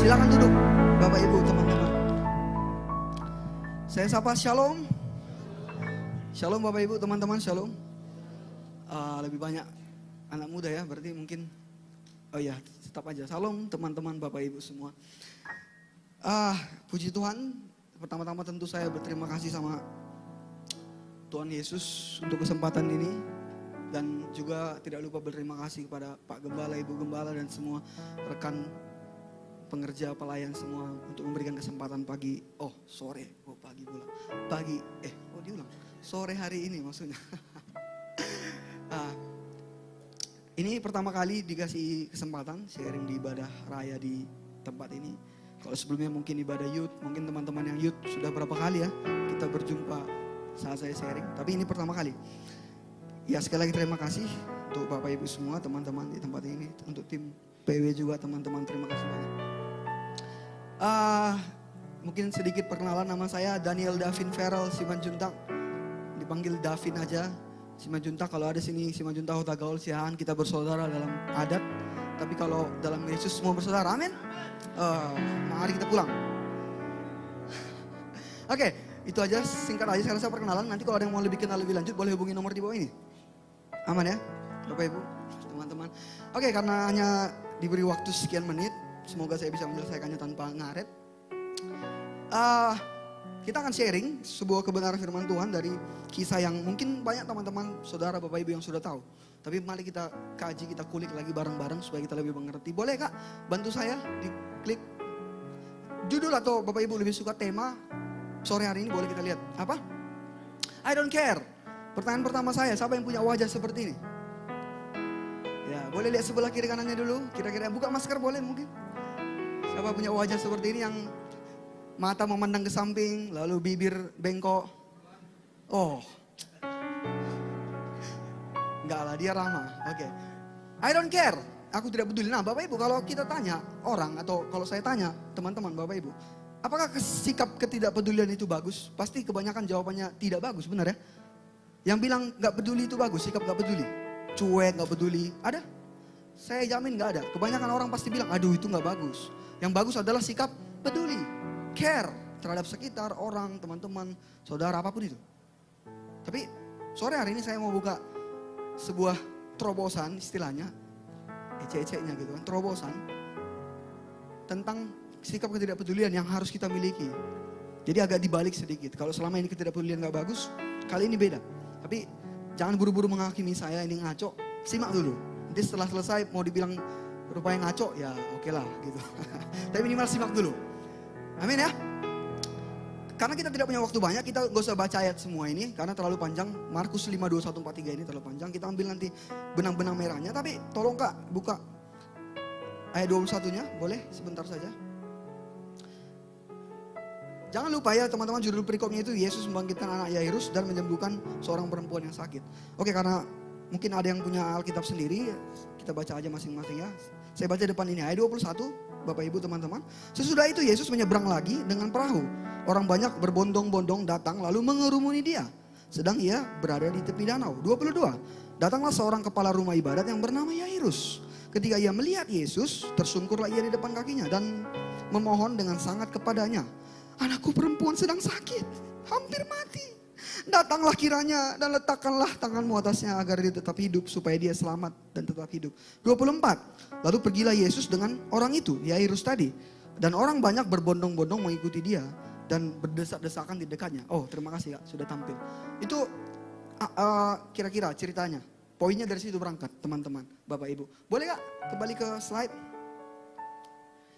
Silakan duduk, Bapak Ibu, teman-teman. Saya sapa shalom. Shalom Bapak Ibu, teman-teman, shalom. Lebih banyak anak muda ya, berarti mungkin, oh ya, tetap aja. Shalom teman-teman Bapak Ibu semua. Puji Tuhan, pertama-tama tentu saya berterima kasih sama Tuhan Yesus untuk kesempatan ini. Dan juga tidak lupa berterima kasih kepada Pak Gembala, Ibu Gembala, dan semua rekan pengerja pelayan semua untuk memberikan kesempatan pagi, sore hari ini maksudnya. Ini pertama kali dikasih kesempatan sharing di ibadah raya di tempat ini. Kalau sebelumnya mungkin ibadah youth, mungkin teman-teman yang youth sudah berapa kali ya kita berjumpa saat saya sharing. Tapi ini pertama kali. Ya sekali lagi terima kasih untuk Bapak Ibu semua, teman-teman di tempat ini, untuk tim PW juga teman-teman, terima kasih banyak. Mungkin sedikit perkenalan, nama saya Daniel Davin Farrell Simanjuntak, dipanggil Davin aja. Simanjuntak, kalau ada sini Simanjuntak Kota Gaul Siahaan, kita bersaudara dalam adat, tapi kalau dalam Yesus semua bersaudara, amin. Mari kita pulang. Oke, itu aja, singkat aja saya rasa perkenalan. Nanti kalau ada yang mau lebih kenal lebih lanjut boleh hubungi nomor di bawah ini. Aman ya Bapak Ibu, teman-teman. Oke, karena hanya diberi waktu sekian menit, semoga saya bisa menyelesaikannya tanpa ngaret. Kita akan sharing sebuah kebenaran firman Tuhan dari kisah yang mungkin banyak teman-teman, saudara, Bapak Ibu yang sudah tahu. Tapi mari kita kaji, kita kulik lagi bareng-bareng supaya kita lebih mengerti. Boleh Kak bantu saya diklik judul atau Bapak Ibu lebih suka tema sore hari ini, boleh kita lihat. Apa? I don't care. Pertanyaan pertama saya, siapa yang punya wajah seperti ini? Ya, boleh lihat sebelah kiri kanannya dulu. Kira-kira buka masker boleh mungkin. Siapa punya wajah seperti ini yang mata memandang ke samping, lalu bibir bengkok? Enggak lah, dia ramah. Oke. I don't care. Aku tidak peduli. Nah Bapak Ibu, kalau kita tanya orang, atau kalau saya tanya teman-teman Bapak Ibu, apakah sikap ketidakpedulian itu bagus? Pasti kebanyakan jawabannya tidak bagus, benar ya? Yang bilang gak peduli itu bagus, sikap gak peduli. Cuek, gak peduli. Ada? Saya jamin gak ada. Kebanyakan orang pasti bilang, aduh itu gak bagus. Yang bagus adalah sikap peduli. Care terhadap sekitar, orang, teman-teman, saudara, apapun itu. Tapi sore hari ini saya mau buka sebuah terobosan istilahnya. Ece-ecenya gitu kan, terobosan. Tentang sikap ketidakpedulian yang harus kita miliki. Jadi agak dibalik sedikit. Kalau selama ini ketidakpedulian gak bagus, kali ini beda. Tapi jangan buru-buru menghakimi saya ini ngaco, simak dulu. Nanti setelah selesai mau dibilang rupanya ngaco, ya oke lah gitu. Tapi minimal simak dulu. Amin ya. Karena kita tidak punya waktu banyak, kita gak usah baca ayat semua ini. Karena terlalu panjang, Markus 5, 21, 4, 3 ini terlalu panjang. Kita ambil nanti benang-benang merahnya. Tapi tolong Kak, buka ayat 21-nya, boleh sebentar saja. Jangan lupa ya teman-teman, judul perikopnya itu Yesus membangkitkan anak Yairus dan menyembuhkan seorang perempuan yang sakit. Oke, karena mungkin ada yang punya Alkitab sendiri, kita baca aja masing-masing ya. Saya baca depan ini ayat 21, Bapak Ibu teman-teman. Sesudah itu Yesus menyeberang lagi dengan perahu. Orang banyak berbondong-bondong datang lalu mengerumuni dia. Sedang ia berada di tepi danau. 22. Datanglah seorang kepala rumah ibadat yang bernama Yairus. Ketika ia melihat Yesus, tersungkurlah ia di depan kakinya dan memohon dengan sangat kepadanya. Anakku perempuan sedang sakit, hampir mati. Datanglah kiranya dan letakkanlah tanganmu atasnya agar dia tetap hidup, supaya dia selamat dan tetap hidup. 24. Lalu pergilah Yesus dengan orang itu, Yairus tadi. Dan orang banyak berbondong-bondong mengikuti dia dan berdesak-desakan di dekatnya. Oh, terima kasih Kak, sudah tampil. Itu kira-kira ceritanya. Poinnya dari situ berangkat, teman-teman, Bapak Ibu. Boleh Kak kembali ke slide?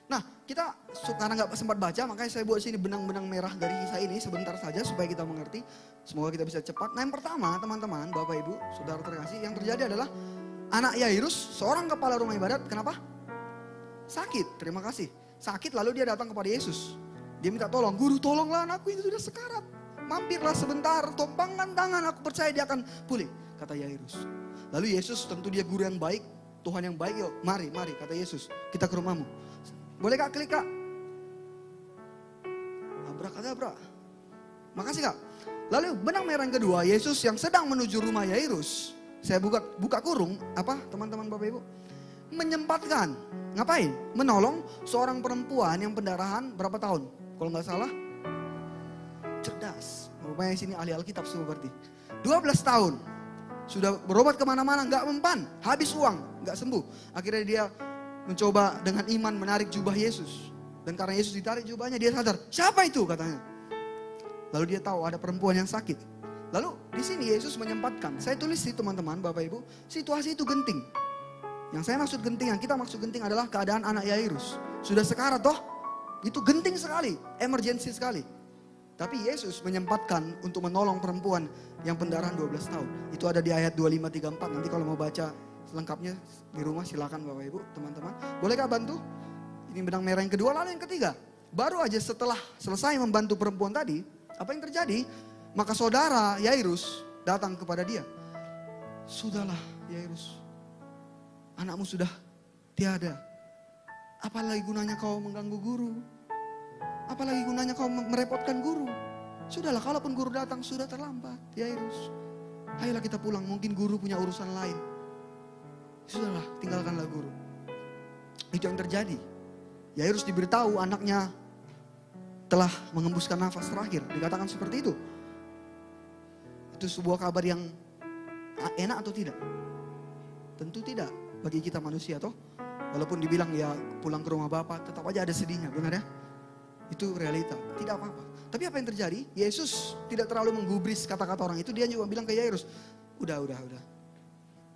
Nah, kita karena nggak sempat baca, makanya saya buat sini benang-benang merah dari kisah ini sebentar saja supaya kita mengerti. Semoga kita bisa cepat. Nah, yang pertama, teman-teman, Bapak Ibu, saudara terkasih, yang terjadi adalah anak Yairus, seorang kepala rumah ibadat, kenapa? Sakit, terima kasih. Sakit lalu dia datang kepada Yesus. Dia minta tolong, guru tolonglah anakku ini sudah sekarat. Mampirlah sebentar, tumpangkan tangan, aku percaya dia akan pulih, kata Yairus. Lalu Yesus, tentu dia guru yang baik, Tuhan yang baik, yuk mari, kata Yesus, kita ke rumahmu. Boleh Kak klik Kak? Abrakadabra. Makasih Kak. Lalu benang merah yang kedua, Yesus yang sedang menuju rumah Yairus. Saya buka kurung, apa teman-teman Bapak Ibu? menyempatkan. Ngapain? Menolong seorang perempuan yang pendarahan berapa tahun? Kalau nggak salah, cerdas. Rupanya di sini ahli Alkitab semua berarti. 12 tahun. Sudah berobat kemana-mana, nggak mempan. Habis uang, nggak sembuh. Akhirnya dia mencoba dengan iman menarik jubah Yesus. Dan karena Yesus ditarik jubahnya, dia sadar, siapa itu katanya. Lalu dia tahu ada perempuan yang sakit. Lalu di sini Yesus menyempatkan. Saya tulis sih teman-teman, Bapak Ibu, situasi itu genting. Yang saya maksud genting, yang kita maksud genting adalah keadaan anak Yairus. Sudah sekarat toh, itu genting sekali, emergensi sekali. Tapi Yesus menyempatkan untuk menolong perempuan yang pendarahan 12 tahun. Itu ada di ayat 25-34. Nanti kalau mau baca selengkapnya di rumah silakan Bapak Ibu, teman-teman. Bolehkah bantu? Ini benang merah yang kedua, lalu yang ketiga. Baru aja setelah selesai membantu perempuan tadi, apa yang terjadi? Maka saudara Yairus datang kepada dia. Sudahlah Yairus, anakmu sudah tiada. Apalagi gunanya kau mengganggu guru? Apalagi gunanya kau merepotkan guru? Sudahlah, kalaupun guru datang sudah terlambat, Yairus. Ayolah kita pulang, mungkin guru punya urusan lain. Sudahlah, tinggalkanlah guru. Itu yang terjadi. Yairus diberitahu anaknya telah mengembuskan nafas terakhir. Dikatakan seperti itu. Itu sebuah kabar yang enak atau tidak? Tentu tidak bagi kita manusia toh. Walaupun dibilang ya pulang ke rumah Bapak, tetap aja ada sedihnya, benar ya? Itu realita, tidak apa-apa. Tapi apa yang terjadi? Yesus tidak terlalu menggubris kata-kata orang itu. Dia juga bilang ke Yairus, udah.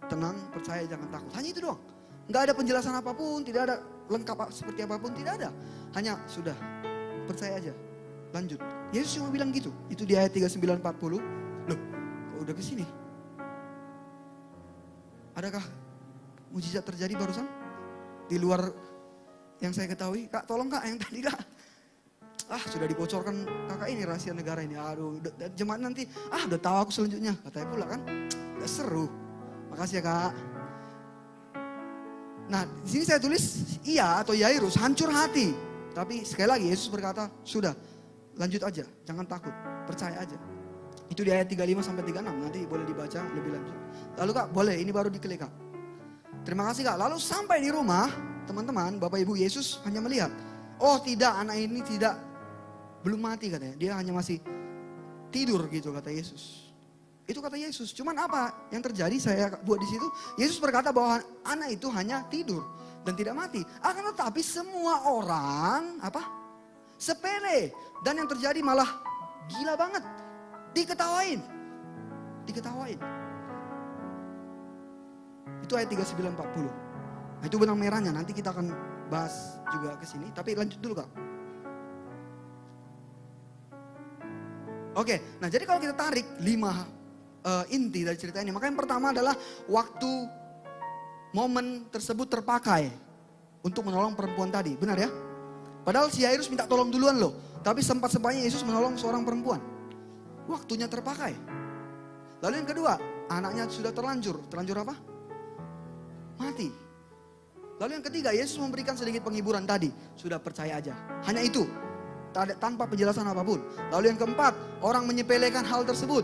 Tenang, percaya, jangan takut. Hanya itu doang. Nggak ada penjelasan apapun, tidak ada lengkap seperti apapun, tidak ada. Hanya sudah, percaya aja, lanjut. Yesus cuma bilang gitu. Itu di ayat 39-40. Loh, kok udah ke sini? Adakah mujizat terjadi barusan? Di luar yang saya ketahui. Kak, tolong Kak, yang tadi Kak. Sudah dibocorkan kakak ini rahasia negara ini. Aduh, jemaat nanti, udah tahu aku selanjutnya. Katanya pula kan, gak seru. Makasih ya Kak. Nah, di sini saya tulis iya atau Yairus hancur hati. Tapi sekali lagi Yesus berkata, sudah, lanjut aja, jangan takut, percaya aja. Itu di ayat 35-36, nanti boleh dibaca lebih lanjut. Lalu Kak, boleh, ini baru diklik Kak. Terima kasih Kak. Lalu sampai di rumah, teman-teman, Bapak Ibu, Yesus hanya melihat. Oh tidak, anak ini belum mati katanya. Dia hanya masih tidur gitu kata Yesus. Itu kata Yesus. Cuman apa yang terjadi saya buat di situ. Yesus berkata bahwa anak itu hanya tidur dan tidak mati. Akan tetapi semua orang sepele. Dan yang terjadi malah gila banget. Diketawain. Itu ayat 39-40. Nah, itu benang merahnya. Nanti kita akan bahas juga ke sini. Tapi lanjut dulu Kak. Oke, nah jadi kalau kita tarik 5 inti dari cerita ini. Maka yang pertama adalah waktu momen tersebut terpakai untuk menolong perempuan tadi. Benar ya? Padahal si Yairus minta tolong duluan loh. Tapi sempat-sempatnya Yesus menolong seorang perempuan. Waktunya terpakai. Lalu yang kedua, anaknya sudah terlanjur. Terlanjur apa? Mati. Lalu yang ketiga, Yesus memberikan sedikit penghiburan tadi. Sudah percaya aja. Hanya itu. Tanpa penjelasan apapun. Lalu yang keempat, orang menyepelekan hal tersebut.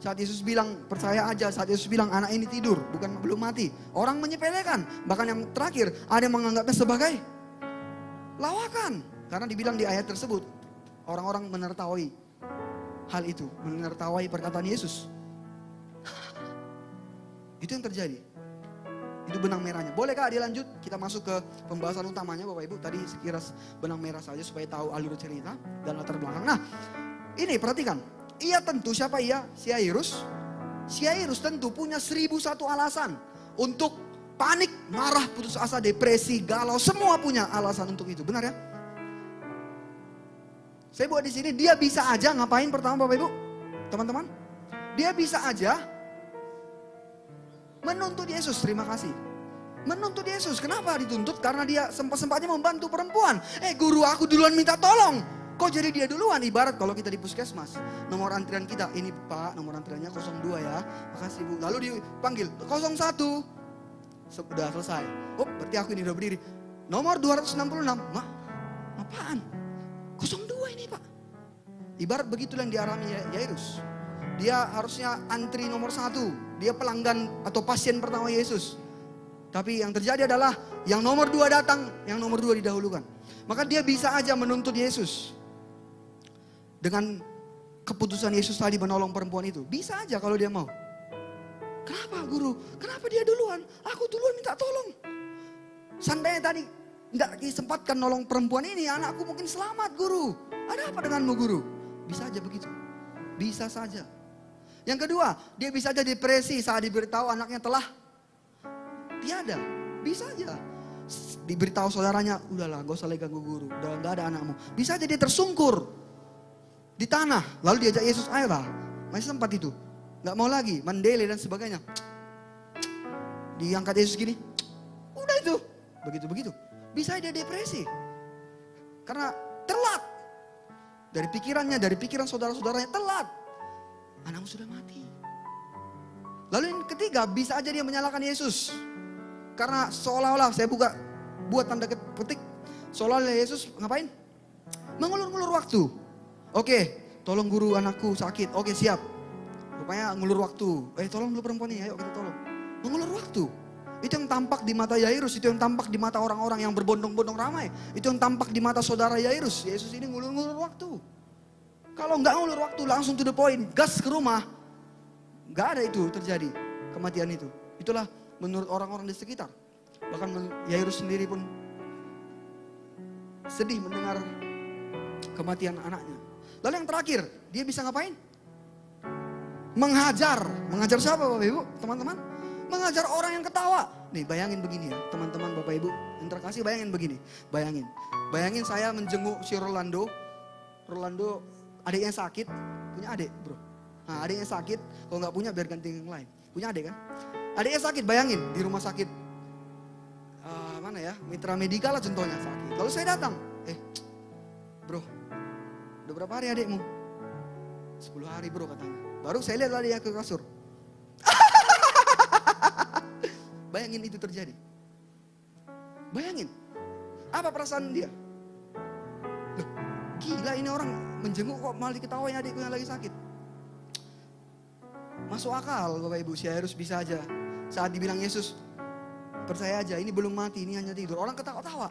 Saat Yesus bilang percaya aja, saat Yesus bilang anak ini tidur, belum mati. Orang menyepelekan. Bahkan yang terakhir, ada yang menganggapnya sebagai lawakan. Karena dibilang di ayat tersebut, orang-orang menertawai hal itu. Menertawai perkataan Yesus. Itu yang terjadi. Itu benang merahnya. Boleh Kak dilanjut? Kita masuk ke pembahasan utamanya Bapak Ibu. Tadi sekilas benang merah saja supaya tahu alur cerita dan latar belakang. Nah, ini perhatikan. Ia tentu, siapa ia? Si Yairus. Si Yairus tentu punya 1001 alasan untuk panik, marah, putus asa, depresi, galau. Semua punya alasan untuk itu. Benar ya? Saya buat di sini, dia bisa aja ngapain pertama Bapak Ibu? Teman-teman. Dia bisa aja menuntut Yesus. Terima kasih. Menuntut Yesus. Kenapa dituntut? Karena dia sempat-sempatnya membantu perempuan. Guru aku duluan minta tolong. Kok jadi dia duluan? Ibarat kalau kita di puskesmas. Nomor antrian kita. Ini Pak, nomor antriannya 02 ya. Makasih Bu. Lalu dipanggil 01. Sudah selesai. Oh berarti aku ini udah berdiri. Nomor 266. Mak, apaan? 02 ini Pak. Ibarat begitulah yang dialami Yairus. Dia harusnya antri nomor 1. Dia pelanggan atau pasien pertama Yesus. Tapi yang terjadi adalah yang nomor 2 datang, yang nomor 2 didahulukan. Maka dia bisa aja menuntut Yesus. Dengan keputusan Yesus tadi menolong perempuan itu. Bisa aja kalau dia mau. Kenapa guru? Kenapa dia duluan? Aku duluan minta tolong. Seandainya tadi nggak disempatkan nolong perempuan ini, anakku mungkin selamat guru. Ada apa denganmu guru? Bisa aja begitu. Bisa saja. Yang kedua, dia bisa aja depresi saat diberitahu anaknya telah tiada. Bisa aja. Diberitahu saudaranya, udahlah gak usah lagi ganggu guru. Udah gak ada anakmu. Bisa aja dia tersungkur di tanah. Lalu diajak Yesus, ayolah. Masih sempat itu. Gak mau lagi, mendele dan sebagainya. Diangkat Yesus gini. Udah itu. Begitu-begitu. Bisa dia depresi. Karena telat. Dari pikirannya, dari pikiran saudara-saudaranya telat. Anakmu sudah mati. Lalu yang ketiga, bisa aja dia menyalahkan Yesus. Karena seolah-olah saya buat tanda petik. Seolah-olah Yesus ngapain? Mengulur-ngulur waktu. Oke, tolong guru anakku sakit. Oke, siap. Rupanya ngulur waktu. Tolong dulu perempuan ini, ayo kita tolong. Mengulur waktu. Itu yang tampak di mata Yairus. Itu yang tampak di mata orang-orang yang berbondong-bondong ramai. Itu yang tampak di mata saudara Yairus. Yesus ini ngulur-ngulur waktu. Kalau nggak ngulur waktu langsung to the point. Gas ke rumah. Nggak ada itu terjadi. Kematian itu. Itulah menurut orang-orang di sekitar. Bahkan Yairus sendiri pun sedih mendengar kematian anaknya. Lalu yang terakhir, dia bisa ngapain? Menghajar. Menghajar siapa Bapak Ibu? Teman-teman? Mengajar orang yang ketawa. Nih bayangin begini ya, teman-teman Bapak Ibu yang terkasih, bayangin begini. Bayangin saya menjenguk si Rolando. Rolando adiknya sakit, punya adik bro. Nah adiknya sakit, kalau nggak punya biar ganti yang lain. Punya adik kan? Adiknya sakit, bayangin di rumah sakit. Mana ya, Mitra Medika lah contohnya sakit. Lalu saya datang, bro, udah berapa hari adikmu? 10 hari bro katanya. Baru saya lihat lah dia ke kasur. Bayangin itu terjadi. Bayangin. Apa perasaan dia? Loh, gila ini orang menjenguk kok malah diketawain adikku yang lagi sakit. Masuk akal Bapak Ibu, si Yairus bisa aja. Saat dibilang Yesus, percaya aja ini belum mati, ini hanya tidur. Orang ketawa-tawa.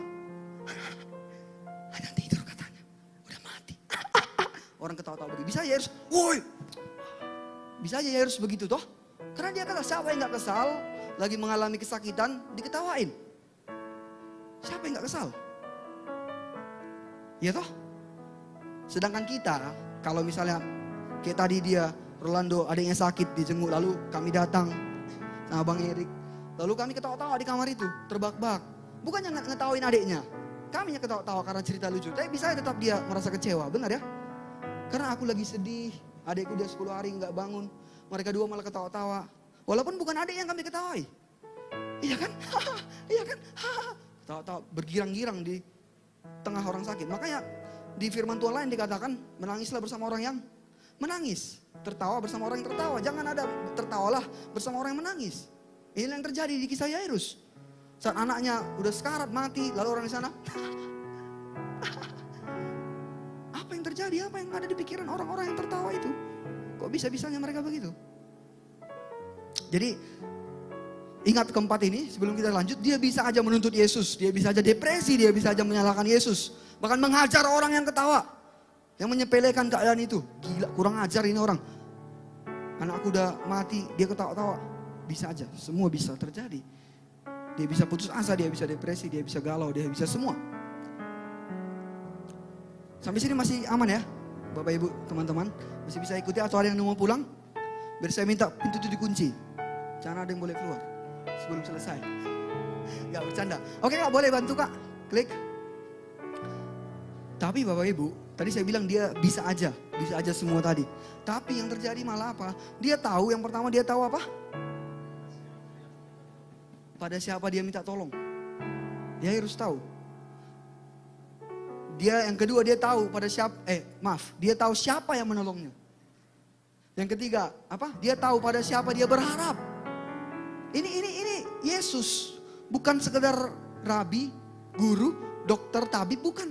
Hanya tidur katanya, udah mati. Orang ketawa-tawa begitu. Bisa Yairus, woi. Bisa aja Yairus begitu toh. Karena dia kata siapa yang gak kesal, lagi mengalami kesakitan, diketawain. Siapa yang gak kesal? Iya toh? Sedangkan kita, kalau misalnya kayak tadi dia, Rolando adiknya sakit dijenguk, lalu kami datang sama Bang Erik. Lalu kami ketawa-tawa di kamar itu, terbak-bak. Bukannya ngetawain adiknya, kami yang ketawa-tawa karena cerita lucu. Tapi bisa tetap dia merasa kecewa, benar ya? Karena aku lagi sedih, adikku dia 10 hari gak bangun. Mereka dua malah ketawa-tawa. Walaupun bukan adik yang kami ketahui. Iya kan? Iya kan? Ketawa-tawa bergirang-girang di tengah orang sakit. Makanya di firman Tuhan lain dikatakan menangislah bersama orang yang menangis. Tertawa bersama orang yang tertawa. Jangan ada tertawalah bersama orang yang menangis. Ini yang terjadi di kisah Yairus. Saat anaknya udah sekarat mati, lalu orang di sana. Apa yang terjadi? Apa yang ada di pikiran orang-orang yang tertawa itu? Kok bisa-bisanya mereka begitu? Jadi ingat keempat ini sebelum kita lanjut, dia bisa aja menuntut Yesus, dia bisa aja depresi, dia bisa aja menyalahkan Yesus, bahkan menghajar orang yang ketawa, yang menyepelekan keadaan itu. Gila, kurang ajar ini orang. Anakku udah mati, dia ketawa-tawa. Bisa aja, semua bisa terjadi. Dia bisa putus asa, dia bisa depresi, dia bisa galau, dia bisa semua. Sampai sini masih aman ya, Bapak Ibu, teman-teman? Masih bisa ikuti atau ada yang mau pulang? Biar saya minta pintu itu dikunci. Jangan ada yang boleh keluar sebelum selesai. Gak bercanda. Oke Kak, boleh bantu Kak? Klik. Tapi Bapak Ibu, tadi saya bilang dia bisa aja semua tadi. Tapi yang terjadi malah apa? Dia tahu, yang pertama dia tahu apa? Pada siapa dia minta tolong. Dia harus tahu. Dia yang kedua dia tahu pada siapa, dia tahu siapa yang menolongnya. Yang ketiga, apa? Dia tahu pada siapa dia berharap. Ini Yesus, bukan sekedar rabi, guru, dokter, tabib, bukan.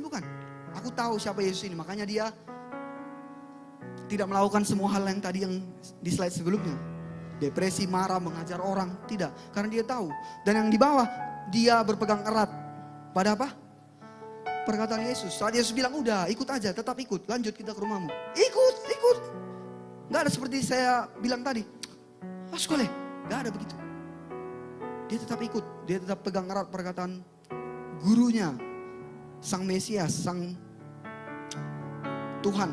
Aku tahu siapa Yesus ini, makanya dia tidak melakukan semua hal yang tadi yang di slide sebelumnya. depresi, marah, menghajar orang. Tidak, karena dia tahu. Dan yang di bawah, dia berpegang erat pada apa? Perkataan Yesus. Saat Yesus bilang, udah ikut aja, tetap ikut. Lanjut kita ke rumahmu. Ikut. Gak ada seperti saya bilang tadi. Sekolah, gak ada begitu. Dia tetap ikut. Dia tetap pegang erat perkataan gurunya. Sang Mesias, sang Tuhan.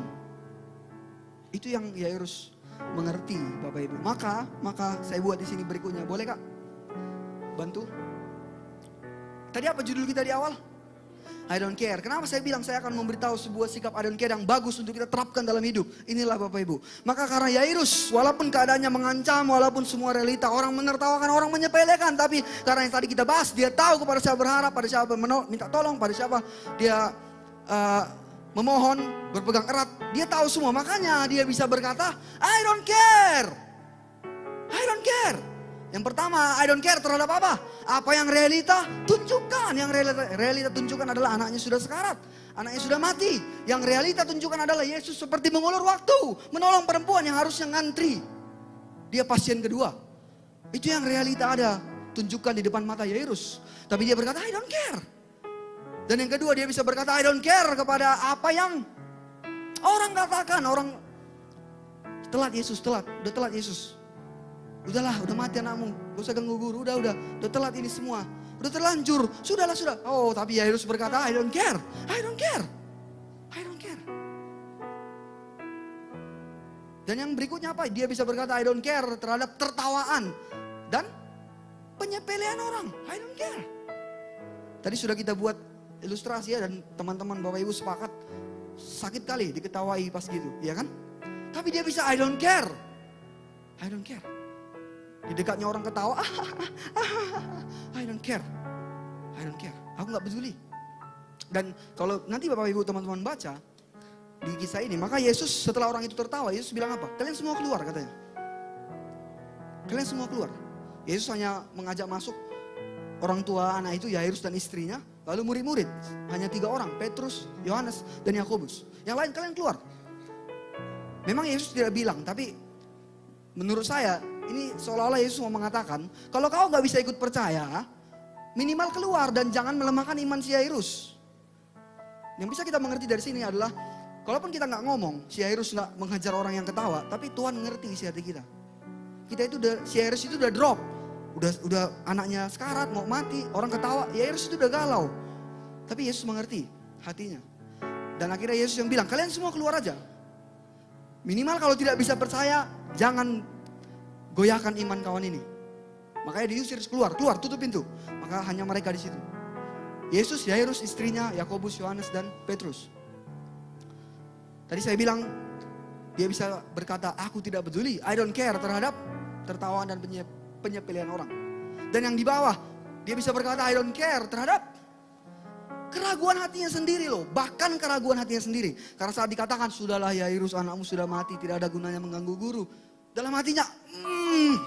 Itu yang Yairus mengerti, Bapak Ibu. Maka saya buat di sini berikutnya. Boleh Kak? Bantu. Tadi apa judul kita di awal? I don't care. Kenapa saya bilang saya akan memberitahu sebuah sikap I don't care yang bagus untuk kita terapkan dalam hidup. Inilah Bapak Ibu. Maka karena Yairus, walaupun keadaannya mengancam, walaupun semua realita, orang menertawakan, orang menyepelekan. Tapi karena yang tadi kita bahas, dia tahu kepada siapa berharap, pada siapa minta tolong, pada siapa dia memohon, berpegang erat. Dia tahu semua, makanya dia bisa berkata, I don't care. I don't care. Yang pertama, I don't care terhadap apa? Apa yang realita tunjukkan. Yang realita tunjukkan adalah anaknya sudah sekarat. Anaknya sudah mati. Yang realita tunjukkan adalah Yesus seperti mengulur waktu. Menolong perempuan yang harusnya ngantri. Dia pasien kedua. Itu yang realita ada. Tunjukkan di depan mata Yairus. Tapi dia berkata, I don't care. Dan yang kedua, dia bisa berkata, I don't care kepada apa yang orang katakan. Orang telat Yesus, udah telat Yesus. Udahlah, udah mati anakmu. Gak usah ganggu guru, udah telat ini semua. Udah terlanjur, sudah. Oh, tapi Yairus berkata, I don't care. Dan yang berikutnya apa? Dia bisa berkata, I don't care terhadap tertawaan dan penyepelean orang. I don't care. Tadi sudah kita buat ilustrasi ya, dan teman-teman Bapak Ibu sepakat. Sakit kali diketawai pas gitu, ya kan? Tapi dia bisa, I don't care. Di dekatnya orang ketawa, I don't care. Aku gak peduli. Dan kalau nanti Bapak Ibu teman-teman baca di kisah ini, maka Yesus setelah orang itu tertawa, Yesus bilang apa? Kalian semua keluar katanya. Kalian semua keluar. Yesus hanya mengajak masuk orang tua anak itu, Yairus dan istrinya, lalu murid-murid. Hanya 3 orang, Petrus, Yohanes, dan Yakobus. Yang lain kalian keluar. Memang Yesus tidak bilang, tapi menurut saya ini seolah-olah Yesus mau mengatakan, kalau kau gak bisa ikut percaya, minimal keluar dan jangan melemahkan iman si Yairus. Yang bisa kita mengerti dari sini adalah, kalaupun kita gak ngomong, si Yairus gak menghajar orang yang ketawa, tapi Tuhan ngerti isi hati kita. Si Yairus itu udah drop, udah anaknya sekarat, mau mati, orang ketawa, Yairus itu udah galau. Tapi Yesus mengerti hatinya. Dan akhirnya Yesus yang bilang, kalian semua keluar aja. Minimal kalau tidak bisa percaya, jangan goyahkan iman kawan ini. Makanya diusir keluar, tutup pintu. Maka hanya mereka di situ. Yesus, Yairus, istrinya, Yakobus, Yohanes, dan Petrus. Tadi saya bilang, dia bisa berkata, aku tidak peduli, I don't care terhadap tertawaan dan penyepelean orang. Dan yang di bawah, dia bisa berkata, I don't care terhadap keraguan hatinya sendiri loh. Bahkan keraguan hatinya sendiri. Karena saat dikatakan, sudahlah Yairus, anakmu sudah mati, tidak ada gunanya mengganggu guru. Dalam hatinya,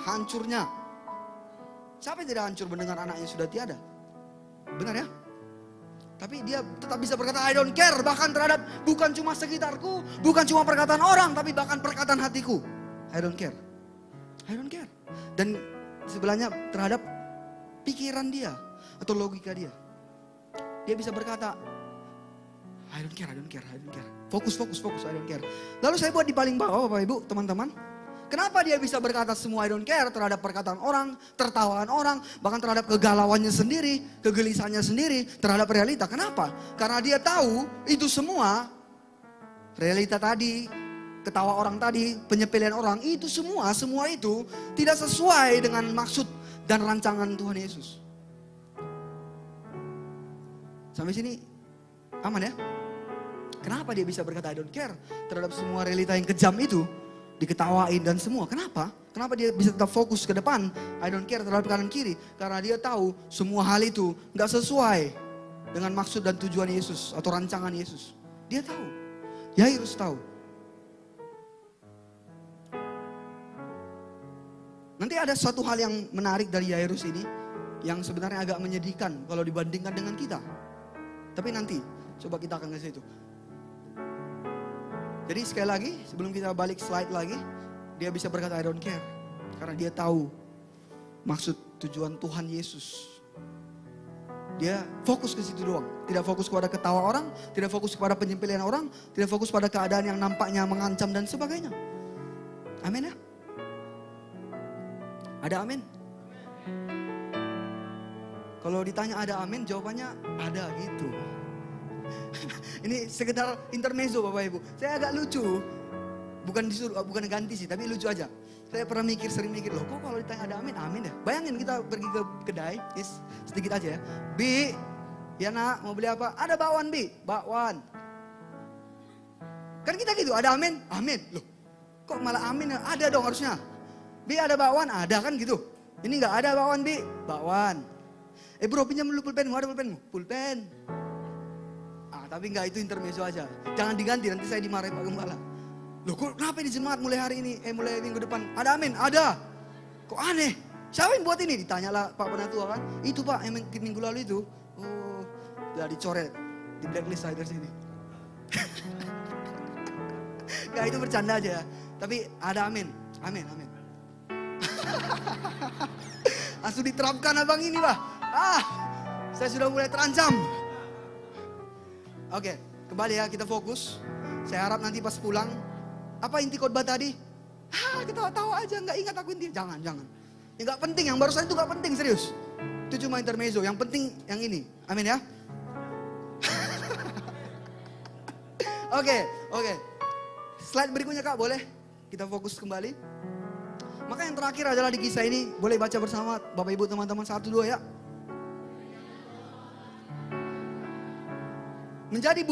hancurnya. Siapa yang tidak hancur mendengar anaknya sudah tiada? Benar ya? Tapi dia tetap bisa berkata, I don't care. Bahkan terhadap bukan cuma sekitarku, bukan cuma perkataan orang, tapi bahkan perkataan hatiku. I don't care. Dan sebelahnya terhadap pikiran dia atau logika dia. Dia bisa berkata, I don't care. Fokus, I don't care. Lalu saya buat di paling bawah Bapak Ibu, teman-teman. Kenapa dia bisa berkata semua I don't care terhadap perkataan orang, tertawaan orang, bahkan terhadap kegalauannya sendiri, kegelisahannya sendiri, terhadap realita. Kenapa? Karena dia tahu itu semua, realita tadi, ketawa orang tadi, penyepelean orang, itu semua itu tidak sesuai dengan maksud dan rancangan Tuhan Yesus. Sampai sini aman ya? Kenapa dia bisa berkata I don't care terhadap semua realita yang kejam itu? Diketawain dan semua. Kenapa? Kenapa dia bisa tetap fokus ke depan? I don't care terhadap kanan kiri. Karena dia tahu semua hal itu gak sesuai dengan maksud dan tujuan Yesus atau rancangan Yesus. Dia tahu. Yairus tahu. Nanti ada suatu hal yang menarik dari Yairus ini, yang sebenarnya agak menyedihkan kalau dibandingkan dengan kita. Tapi nanti coba kita akan ke situ. Jadi sekali lagi, sebelum kita balik slide lagi, dia bisa berkata I don't care. Karena dia tahu maksud tujuan Tuhan Yesus. Dia fokus ke situ doang. Tidak fokus kepada ketawa orang, tidak fokus kepada penyembelihan orang, tidak fokus pada keadaan yang nampaknya mengancam dan sebagainya. Amin ya? Ada amin? Kalau ditanya ada amin, jawabannya ada gitu. Ini sekedar intermezzo Bapak Ibu. Saya agak lucu. Bukan disuruh, bukan ganti sih, tapi lucu aja. Saya pernah sering mikir, loh kok kalau ditanya ada amin, amin ya. Bayangin kita pergi ke kedai, sedikit aja ya. Bi, ya nak mau beli apa? Ada bakwan Bi, bakwan. Kan kita gitu, ada amin, amin. Loh kok malah amin ya? Ada dong harusnya. Bi ada bakwan, ada kan gitu. Ini gak ada bakwan Bi, bakwan. Bro pinjam dulu pulpenmu, ada pulpenmu? Pulpen. Tapi enggak, itu intermezzo aja. Jangan diganti, nanti saya dimarahin Pak Gembala. Loh kok kenapa di jemaat mulai hari ini, mulai minggu depan? Ada amin? Ada. Kok aneh? Siapa yang buat ini? Ditanyalah Pak Penatua kan. Itu Pak yang minggu lalu itu. Oh, udah dicoret. Di blacklist saya dari sini. Gak, itu bercanda aja ya. Tapi ada amin. Amin, amin. Langsung diterapkan abang ini Pak. Saya sudah mulai terancam. Oke, kembali ya, kita fokus. Saya harap nanti pas pulang, apa inti khotbah tadi? Ketawa-tawa aja, nggak ingat aku inti. Jangan. Ya nggak penting, yang barusan itu nggak penting, serius. Itu cuma intermezzo, yang penting yang ini. Amin ya. Oke. Slide berikutnya Kak, boleh? Kita fokus kembali. Maka yang terakhir adalah di kisah ini, boleh baca bersama Bapak Ibu teman-teman 1, 2 ya. Menjadi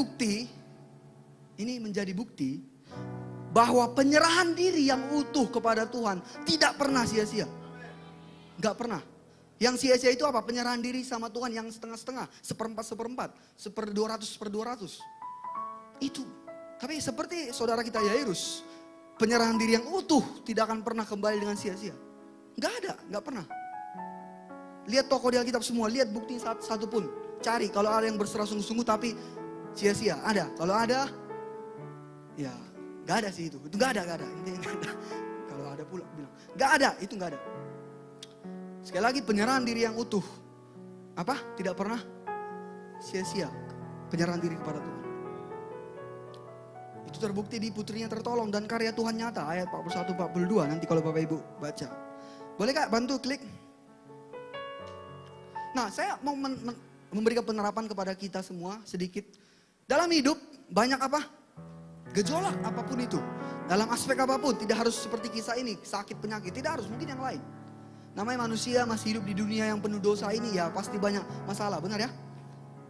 bukti bahwa penyerahan diri yang utuh kepada Tuhan tidak pernah sia-sia. Gak pernah. Yang sia-sia itu apa? Penyerahan diri sama Tuhan yang setengah-setengah, seperempat, 200/200. Itu. Tapi seperti saudara kita Yairus, penyerahan diri yang utuh tidak akan pernah kembali dengan sia-sia. Gak pernah. Lihat tokoh di Alkitab semua, lihat bukti satu pun. Cari kalau ada yang berserah sungguh-sungguh tapi sia-sia. Ada. Kalau ada, ya gak ada sih itu. Itu gak ada. Intinya gak ada. Kalau ada pula bilang, gak ada, itu gak ada. Sekali lagi penyerahan diri yang utuh. Apa? Tidak pernah sia-sia. Penyerahan diri kepada Tuhan. Itu terbukti di putrinya tertolong dan karya Tuhan nyata. Ayat 41-42 nanti kalau Bapak Ibu baca. Boleh Kak bantu klik? Nah saya mau memberikan penerapan kepada kita semua sedikit. Dalam hidup banyak apa? Gejolak apapun itu. Dalam aspek apapun, tidak harus seperti kisah ini, sakit penyakit, tidak harus, mungkin yang lain. Namanya manusia masih hidup di dunia yang penuh dosa ini ya pasti banyak masalah, benar ya?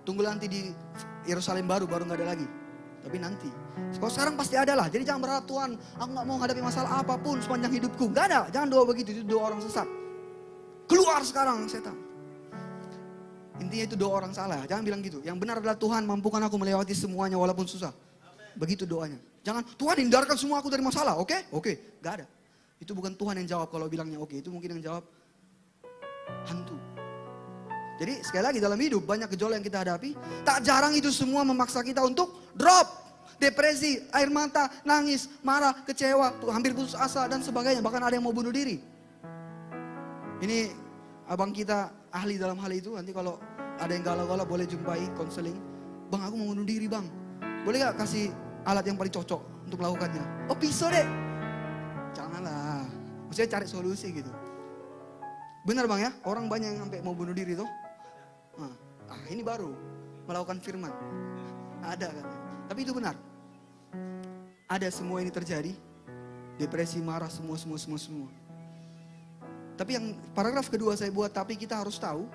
Tunggu nanti di Yerusalem baru gak ada lagi. Tapi nanti, kalau sekarang pasti ada lah. Jadi jangan berharap Tuhan, aku gak mau menghadapi masalah apapun sepanjang hidupku. Gak ada, jangan doa begitu, itu doa orang sesat. Keluar sekarang setan. Intinya itu doa orang salah, jangan bilang gitu. Yang benar adalah Tuhan mampukan aku melewati semuanya walaupun susah. Begitu doanya. Jangan, Tuhan hindarkan semua aku dari masalah, oke? Oke, gak ada. Itu bukan Tuhan yang jawab kalau bilangnya oke. Itu mungkin yang jawab hantu. Jadi sekali lagi dalam hidup banyak gejolak yang kita hadapi. Tak jarang itu semua memaksa kita untuk drop. Depresi, air mata, nangis, marah, kecewa, hampir putus asa dan sebagainya. Bahkan ada yang mau bunuh diri. Ini abang kita ahli dalam hal itu. Nanti kalau ada yang galau-galau boleh jumpai konseling. Bang aku mau bunuh diri bang. Boleh gak kasih alat yang paling cocok untuk melakukannya? Oh pisau deh. Janganlah. Maksudnya cari solusi gitu. Benar bang ya? Orang banyak yang sampai mau bunuh diri tuh. Ini baru melakukan firman. Ada kan? Tapi itu benar. Ada semua ini terjadi. Depresi, marah, semua. Tapi yang paragraf kedua saya buat, tapi kita harus tahu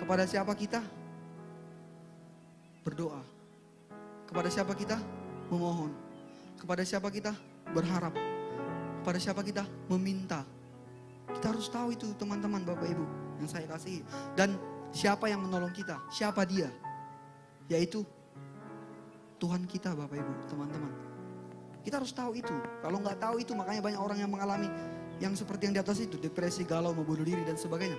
kepada siapa kita berdoa. Kepada siapa kita memohon. Kepada siapa kita berharap. Kepada siapa kita meminta. Kita harus tahu itu teman-teman, Bapak Ibu yang saya kasihi. Dan siapa yang menolong kita? Siapa dia? Yaitu Tuhan kita, Bapak Ibu, teman-teman. Kita harus tahu itu. Kalau nggak tahu itu, makanya banyak orang yang mengalami yang seperti yang di atas itu, depresi, galau, mau bunuh diri dan sebagainya.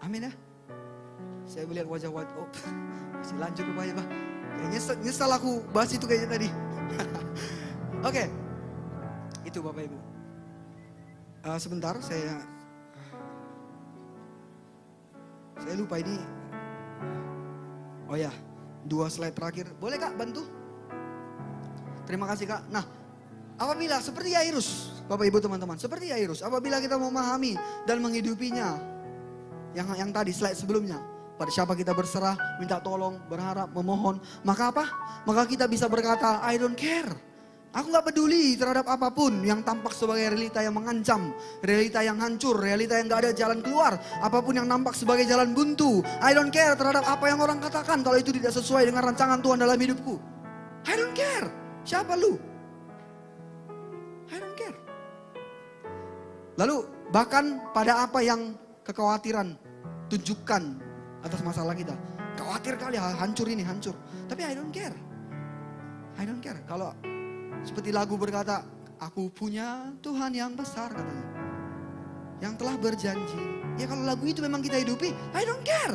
Amin ya. Saya melihat wajah white, masih lanjut rupanya Pak. Nyesal aku bahas itu kayaknya tadi. Oke. Itu Bapak Ibu. Sebentar saya lupa ini. Oh ya, 2 slide terakhir. Boleh Kak bantu? Terima kasih Kak. Nah, apabila seperti Yairus, Bapak Ibu teman-teman, seperti Yairus, apabila kita memahami dan menghidupinya, yang tadi slide sebelumnya, pada siapa kita berserah, minta tolong, berharap, memohon, maka apa? Maka kita bisa berkata, I don't care. Aku gak peduli terhadap apapun yang tampak sebagai realita yang mengancam, realita yang hancur, realita yang gak ada jalan keluar, apapun yang nampak sebagai jalan buntu. I don't care terhadap apa yang orang katakan kalau itu tidak sesuai dengan rancangan Tuhan dalam hidupku. I don't care. Siapa lu? I don't care. Lalu bahkan pada apa yang kekhawatiran tunjukkan atas masalah kita. Khawatir kali hancur ini, hancur. Tapi I don't care. I don't care. Kalau seperti lagu berkata, aku punya Tuhan yang besar katanya. Yang telah berjanji. Ya kalau lagu itu memang kita hidupi, I don't care.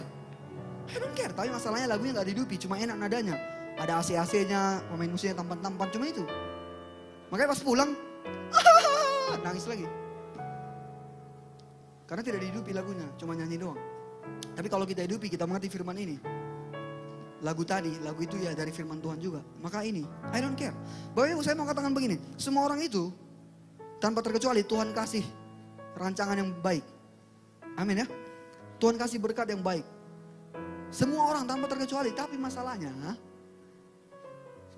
I don't care. Tapi masalahnya lagunya gak dihidupi, cuma enak nadanya. Ada AC-AC-nya, pemain musiknya tampan-tampan, cuma itu. Makanya pas pulang, nangis lagi. Karena tidak dihidupi lagunya, cuma nyanyi doang. Tapi kalau kita hidupi, kita mengerti firman ini. Lagu tadi, lagu itu ya dari firman Tuhan juga. Maka ini, I don't care. Bapak Ibu, saya mau katakan begini. Semua orang itu, tanpa terkecuali Tuhan kasih rancangan yang baik. Amin ya. Tuhan kasih berkat yang baik. Semua orang tanpa terkecuali. Tapi masalahnya,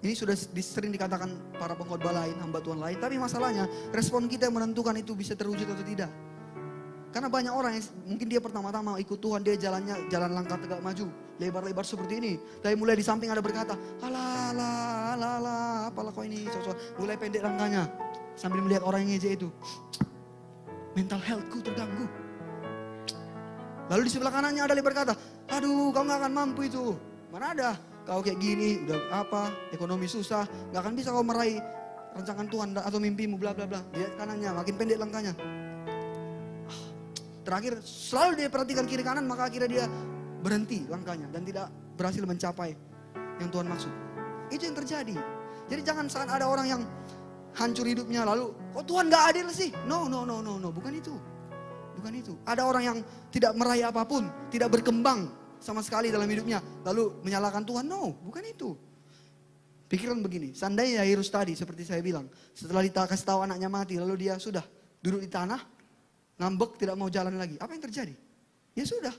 ini sudah sering dikatakan para pengkhotbah lain, hamba Tuhan lain. Tapi masalahnya, respon kita yang menentukan itu bisa terwujud atau tidak. Karena banyak orang yang mungkin dia pertama-tama ikut Tuhan, dia jalannya jalan langkah tegak maju, lebar-lebar seperti ini. Tapi mulai di samping ada berkata, alah, apalah kau ini, mulai pendek langkahnya. Sambil melihat orang yang ngejek itu. Mental healthku terganggu. Lalu di sebelah kanannya ada berkata, aduh kau gak akan mampu itu. Mana ada, kau kayak gini, udah apa, ekonomi susah, gak akan bisa kau meraih rancangan Tuhan atau mimpimu, bla bla bla. Lihat kanannya, makin pendek langkahnya. Terakhir selalu dia perhatikan kiri kanan, maka akhirnya dia berhenti langkahnya dan tidak berhasil mencapai yang Tuhan maksud. Itu yang terjadi. Jadi jangan saat ada orang yang hancur hidupnya lalu, kok Tuhan gak adil sih? No, bukan itu. Bukan itu. Ada orang yang tidak meraih apapun, tidak berkembang sama sekali dalam hidupnya, lalu menyalahkan Tuhan. No, bukan itu. Pikiran begini, seandainya Yairus tadi seperti saya bilang, setelah dikasih tahu anaknya mati, lalu dia sudah duduk di tanah, ngambek, tidak mau jalan lagi. Apa yang terjadi? Ya sudah,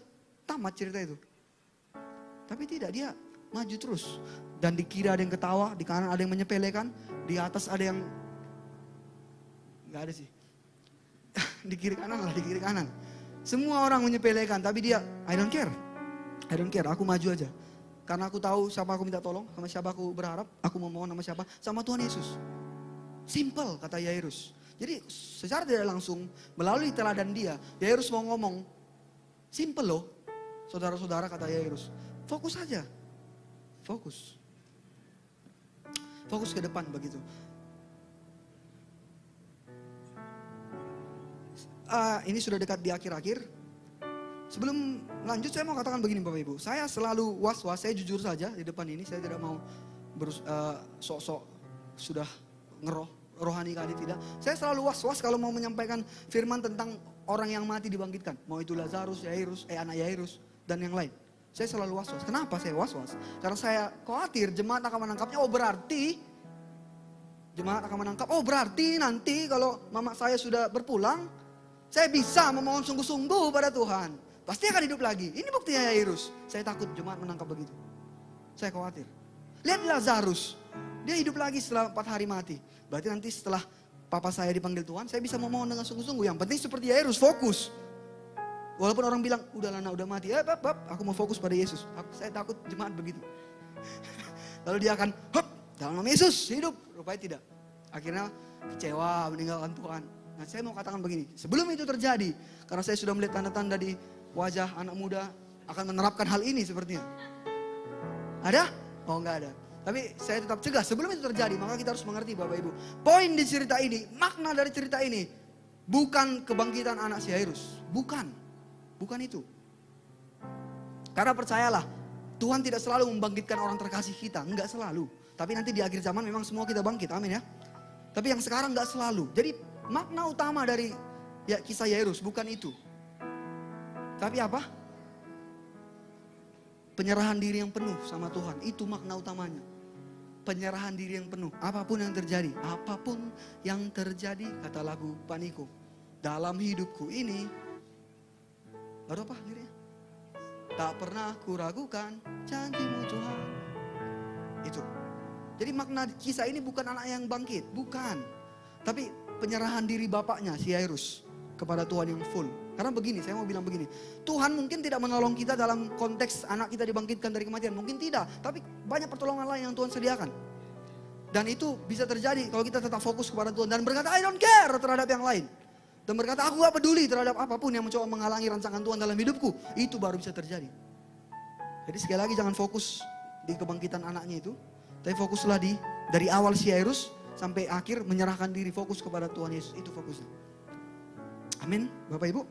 tamat cerita itu. Tapi tidak, dia maju terus. Dan di kiri ada yang ketawa, di kanan ada yang menyepelekan, di atas ada yang gak ada sih. Di kiri kanan lah, di kiri kanan. Semua orang menyepelekan, tapi dia, I don't care. I don't care, aku maju aja. Karena aku tahu siapa aku minta tolong, sama siapa aku berharap, aku memohon sama siapa, sama Tuhan Yesus. Simple, kata Yairus. Jadi secara tidak langsung melalui teladan dia, Yairus mau ngomong, simple loh, saudara-saudara, kata Yairus. Fokus aja, fokus. Fokus ke depan begitu. Ini sudah dekat di akhir-akhir. Sebelum lanjut saya mau katakan begini Bapak Ibu. Saya selalu was-was, saya jujur saja di depan ini. Saya tidak mau sok-sok sudah rohani kali tidak. Saya selalu was-was kalau mau menyampaikan firman tentang orang yang mati dibangkitkan. Mau itu Lazarus, Yairus, anak Yairus, dan yang lain. Saya selalu was-was. Kenapa saya was-was? Karena saya khawatir jemaat akan menangkapnya. Jemaat akan menangkap. Oh berarti nanti kalau mama saya sudah berpulang, saya bisa memohon sungguh-sungguh pada Tuhan. Pasti akan hidup lagi. Ini buktinya Yairus. Saya takut jemaat menangkap begitu. Saya khawatir. Lihat Lazarus. Dia hidup lagi setelah 4 hari mati. Berarti nanti setelah papa saya dipanggil Tuhan, saya bisa memohon dengan sungguh-sungguh. Yang penting seperti Yairus, fokus. Walaupun orang bilang, udah Lana, udah mati. Aku mau fokus pada Yesus. Saya takut jemaat begitu. Lalu dia akan, dalam nama Yesus, hidup. Rupanya tidak. Akhirnya kecewa, meninggalkan Tuhan. Nah saya mau katakan begini, sebelum itu terjadi, karena saya sudah melihat tanda-tanda di wajah anak muda, akan menerapkan hal ini sepertinya. Ada? Oh enggak ada. Tapi saya tetap cegah, sebelum itu terjadi, maka kita harus mengerti Bapak Ibu. Poin di cerita ini, makna dari cerita ini, bukan kebangkitan anak si Yairus. Bukan itu. Karena percayalah, Tuhan tidak selalu membangkitkan orang terkasih kita, enggak selalu. Tapi nanti di akhir zaman memang semua kita bangkit, amin ya. Tapi yang sekarang enggak selalu. Jadi makna utama dari kisah Yairus bukan itu. Tapi apa? Penyerahan diri yang penuh sama Tuhan, itu makna utamanya. Penyerahan diri yang penuh, apapun yang terjadi. Apapun yang terjadi, kata lagu Paniko. Dalam hidupku ini, baru apa liriknya? Tak pernah kuragukan janjimu Tuhan. Itu. Jadi makna kisah ini bukan anak yang bangkit, bukan. Tapi penyerahan diri bapaknya, si Yairus, kepada Tuhan yang full. Karena begini, saya mau bilang begini. Tuhan mungkin tidak menolong kita dalam konteks anak kita dibangkitkan dari kematian. Mungkin tidak, tapi banyak pertolongan lain yang Tuhan sediakan. Dan itu bisa terjadi kalau kita tetap fokus kepada Tuhan. Dan berkata, I don't care terhadap yang lain. Dan berkata, aku gak peduli terhadap apapun yang mencoba menghalangi rancangan Tuhan dalam hidupku. Itu baru bisa terjadi. Jadi sekali lagi jangan fokus di kebangkitan anaknya itu. Tapi fokuslah dari awal si Yairus sampai akhir menyerahkan diri, fokus kepada Tuhan Yesus. Itu fokusnya. Amin, Bapak Ibu.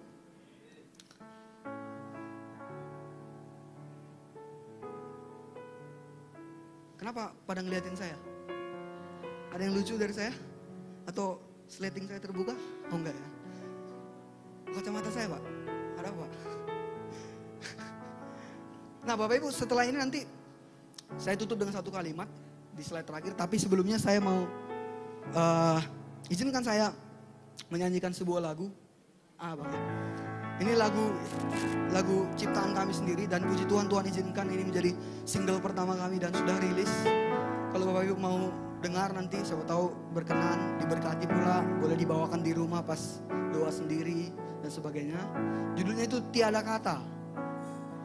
Kenapa pada ngeliatin saya? Ada yang lucu dari saya? Atau sleting saya terbuka? Oh enggak ya. Kacamata saya Pak, ada apa Pak? Nah Bapak Ibu, setelah ini nanti saya tutup dengan satu kalimat di slide terakhir. Tapi sebelumnya saya mau izinkan saya menyanyikan sebuah lagu. Bang. Ini lagu ciptaan kami sendiri dan puji Tuhan, Tuhan izinkan ini menjadi single pertama kami dan sudah rilis. Kalau Bapak Ibu mau dengar nanti, siapa tahu berkenan, diberkati pula, boleh dibawakan di rumah pas doa sendiri dan sebagainya. Judulnya itu Tiada Kata.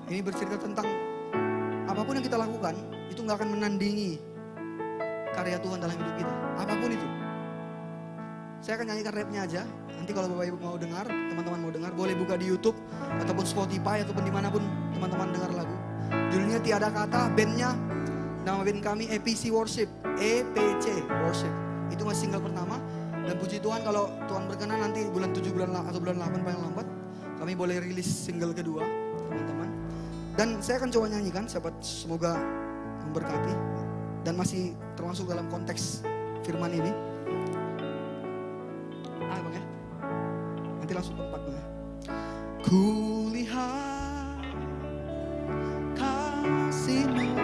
Ini bercerita tentang apapun yang kita lakukan itu nggak akan menandingi karya Tuhan dalam hidup kita. Apapun itu. Saya akan nyanyikan rapnya aja. Nanti kalau Bapak Ibu mau dengar, teman-teman mau dengar, boleh buka di YouTube ataupun Spotify ataupun dimanapun teman-teman dengar lagu. Judulnya Tiada Kata, bandnya, nama band kami EPC Worship, EPC Worship. Itu masih single pertama. Dan puji Tuhan kalau Tuhan berkenan nanti bulan 7 atau bulan 8 paling lambat, kami boleh rilis single kedua, teman-teman. Dan saya akan coba nyanyikan, semoga memberkati. Dan masih termasuk dalam konteks firman ini. Bang ya. Nanti langsung ke 4 Bang ya. Kulihat kasih-Mu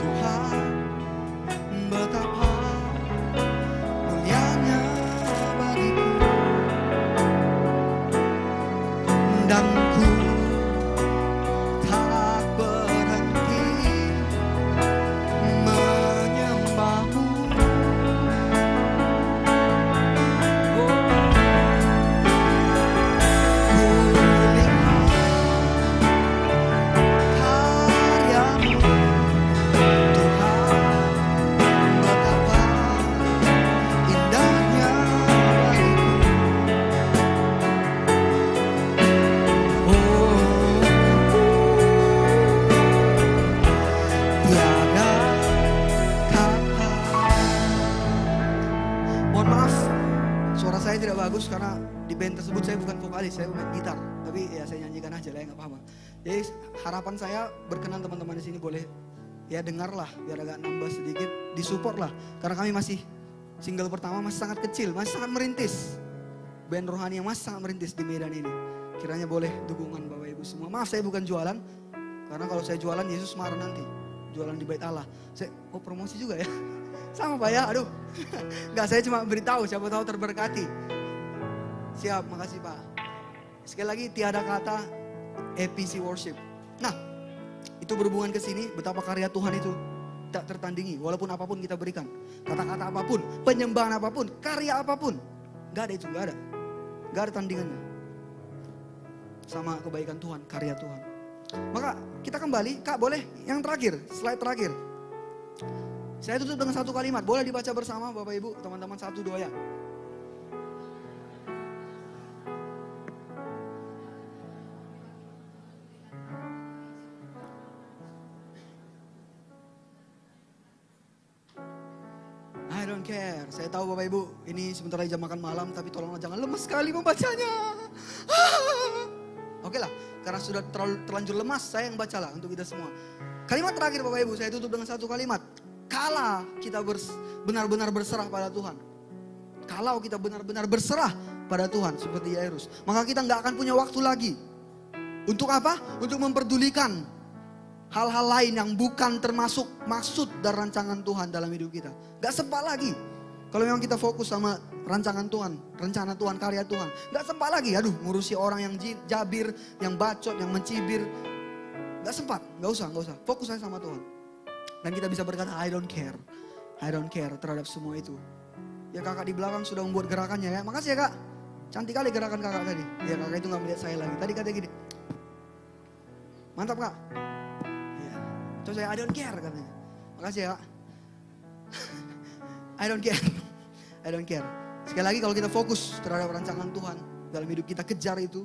Tuhan, betapa mulianya bagiku, dan ku tak berhenti menyembah-Mu. Saya tidak bagus karena di band tersebut saya bukan vokalis, saya main gitar. Tapi ya saya nyanyikan aja lah, nggak apa-apa. Jadi harapan saya berkenan teman-teman di sini boleh ya dengarlah, biar agak nambah sedikit, disupport lah. Karena kami masih single pertama, masih sangat kecil, masih sangat merintis. Band rohani yang masih sangat merintis di Medan ini. Kiranya boleh dukungan Bapak Ibu semua. Maaf saya bukan jualan, karena kalau saya jualan Yesus marah nanti. Jualan di bait Allah. Saya promosi juga ya. Sama Pak ya, aduh. Enggak, saya cuma beritahu, siapa tahu terberkati. Siap, makasih Pak. Sekali lagi, Tiada Kata, EPC Worship. Nah, itu berhubungan ke sini, betapa karya Tuhan itu tak tertandingi. Walaupun apapun kita berikan. Kata-kata apapun, penyembahan apapun, karya apapun. Gak ada itu, gak ada. Gak ada tandingannya. Sama kebaikan Tuhan, karya Tuhan. Maka kita kembali, Kak boleh yang terakhir, slide terakhir. Saya tutup dengan satu kalimat, boleh dibaca bersama Bapak Ibu, teman-teman, 1, 2 ya. I don't care, saya tahu Bapak Ibu, ini sebentar lagi jam makan malam, tapi tolonglah jangan lemes sekali membacanya. Oke lah, Karena sudah terlanjur lemas, saya yang bacalah untuk kita semua. Kalimat terakhir Bapak Ibu, saya tutup dengan satu kalimat. Kala kita benar-benar berserah pada Tuhan. Kalau kita benar-benar berserah pada Tuhan seperti Yairus, maka kita nggak akan punya waktu lagi. Untuk apa? Untuk memperdulikan hal-hal lain yang bukan termasuk maksud dan rancangan Tuhan dalam hidup kita. Gak sempat lagi. Kalau memang kita fokus sama rancangan Tuhan, rencana Tuhan, karya Tuhan. Gak sempat lagi, aduh ngurusi orang yang jabir, yang bacot, yang mencibir. Gak sempat, gak usah. Fokus aja sama Tuhan. Dan kita bisa berkata, I don't care terhadap semua itu. Ya kakak di belakang sudah membuat gerakannya ya. Makasih ya kak, cantik kali gerakan kakak tadi. Ya kakak itu gak melihat saya lagi, tadi katanya gini. Mantap kak. Terus saya, I don't care katanya. Makasih ya kak. I don't care. Sekali lagi kalau kita fokus terhadap rancangan Tuhan dalam hidup kita, kejar itu,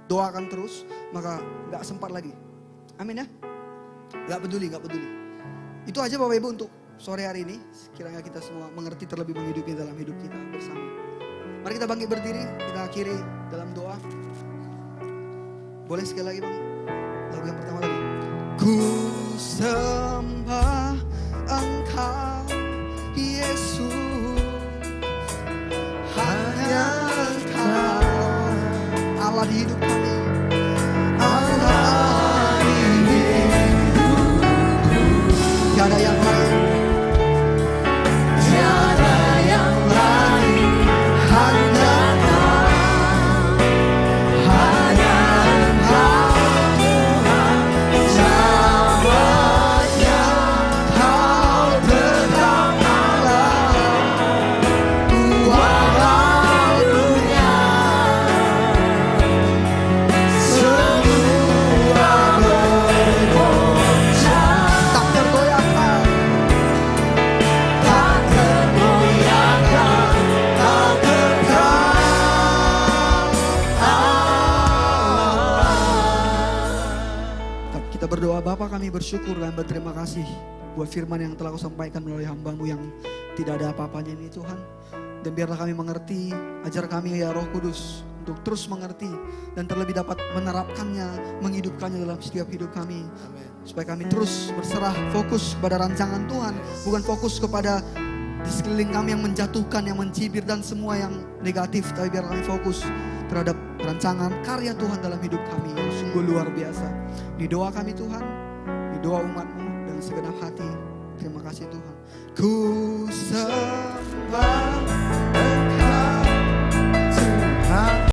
doakan terus, maka gak sempat lagi. Amin ya. Gak peduli. Itu aja Bapak Ibu untuk sore hari ini. Kiranya kita semua mengerti terlebih menghidupi dalam hidup kita bersama. Mari kita bangkit berdiri, kita akhiri dalam doa. Boleh sekali lagi Bang? Lagu yang pertama tadi. Ku sembah Engkau Yesus, hanya Engkau Allah di hidup kami, Allah di hidupku. Tiada yang lain, hanya berdoa. Bapa, kami bersyukur dan berterima kasih buat firman yang telah Kau sampaikan melalui hamba-Mu yang tidak ada apa-apanya ini Tuhan. Dan biarlah kami mengerti, ajar kami ya Roh Kudus untuk terus mengerti dan terlebih dapat menerapkannya, menghidupkannya dalam setiap hidup kami. Amen. Supaya kami terus berserah, fokus kepada rancangan Tuhan, bukan fokus kepada di sekeliling kami yang menjatuhkan, yang mencibir dan semua yang negatif. Tapi biar kami fokus terhadap rancangan karya Tuhan dalam hidup kami yang sungguh luar biasa. Di doa kami Tuhan, di doa umat-Mu dengan segenap hati. Terima kasih Tuhan. Ku sembah Engkau Tuhan.